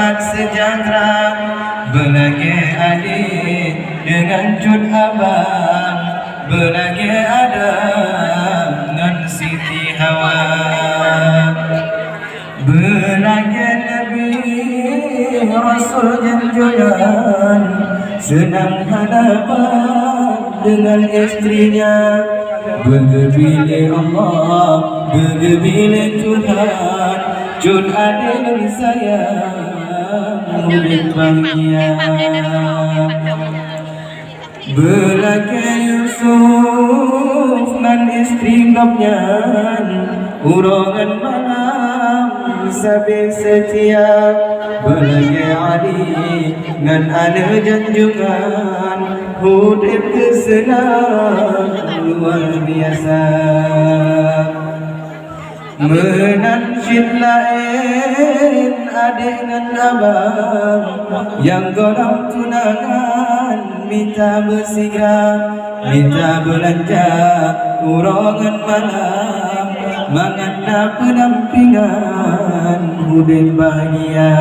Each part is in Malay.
kelak sejahtera. Belagi adik dengan Jun Abang, belagi Adam dengan Siti Hawa, belagi Nabi Rasul Junjunan senang hadapan dengan istrinya. Bergebile Allah, bergebile Tuhan, Jun adil sayang murid bahagia. Belagi Yusuf dan istri Gopnyan, urongan malam sabi setia. Belagi Ali dan ada janjungan, hudib kesenang luar biasa. Menansyid lain adik dan abang, yang golong tunangan minta bersigrah, minta belanja urongan malam, mengena pendampingan hudib bahagia.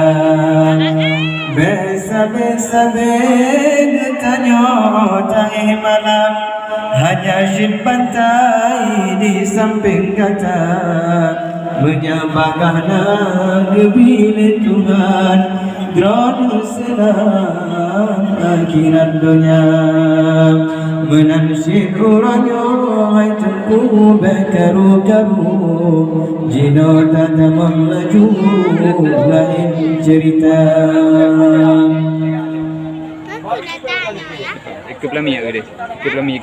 Besa-besa bertanya tahi malam, hanya syid pantai di samping kata, menyembahkanlah gebile Tuhan, drone senang akhirat dunia. Menansyid uranyo hai tungku bekaru-karu, jino tata melaju lain cerita.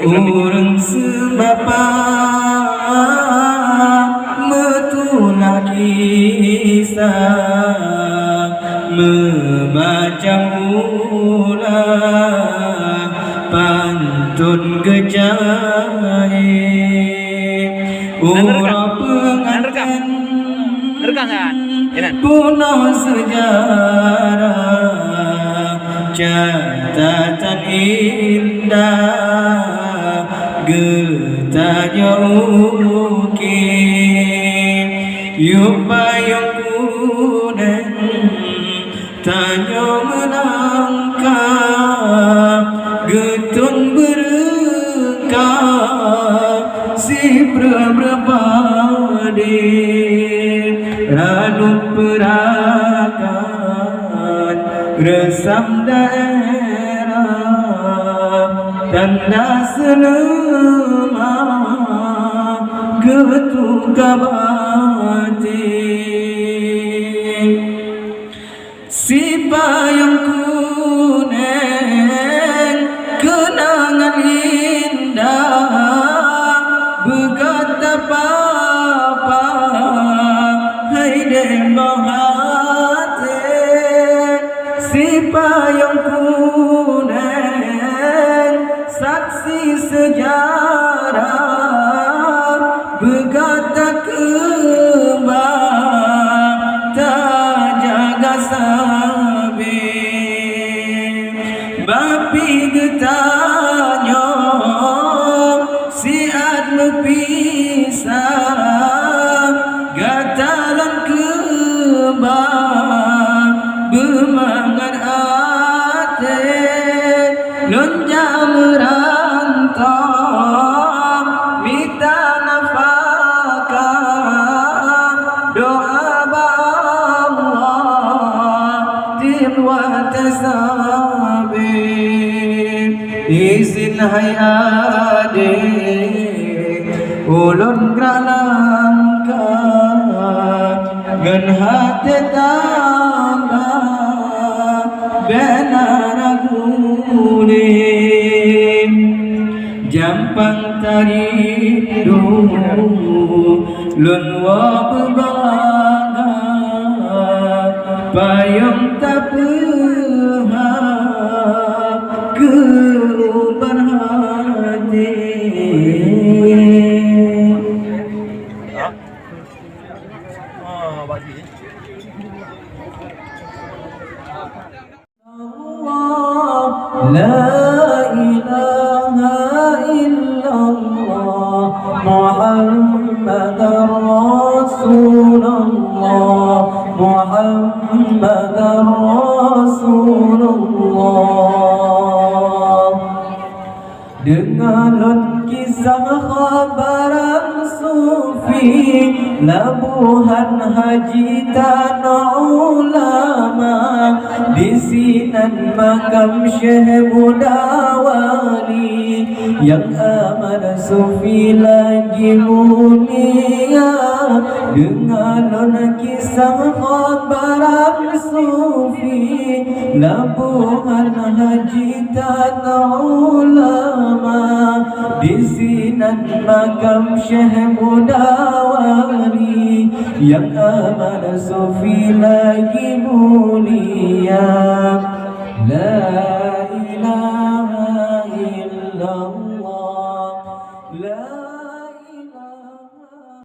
Orang sebapa metulah kisah, memacam ulah pantun kejahe. Orang pengantin puno sejarah, catatan indah getahnya ukir. Yuk payung kuning tanya menangkap, getun berkah si berbadi radu perakan resam daerah, tanda selemah getu kabati. Si payung kuning kenangan indah, berkata papa hai dembong hati. Si payung kuning saksi sejarah, berkata kembang tak jaga sabi. Bapi getahnya siat mepisah, gatalan kembang bermangat ate, lonja merantau minta nafkah, doa Allah tilwa tasabi. Izin hai adik ulun gerak langkah, ngan hati tambah benar guling. Jampang taridu lun wa berbangga, payung tak berhak keubar hati. La ilaha illallah Muhammadar Rasulullah Muhammadar kisah khabaran sufi labuhan haji tanah ulama di sinan makam Syekh Budawali yang aman sufi lagi mulia dengan kisah khabaran sufi labuhan haji tanah ulama di sinan makam Syekh Budawali yang aman sufi lagi mulia. La ilaha illallah. La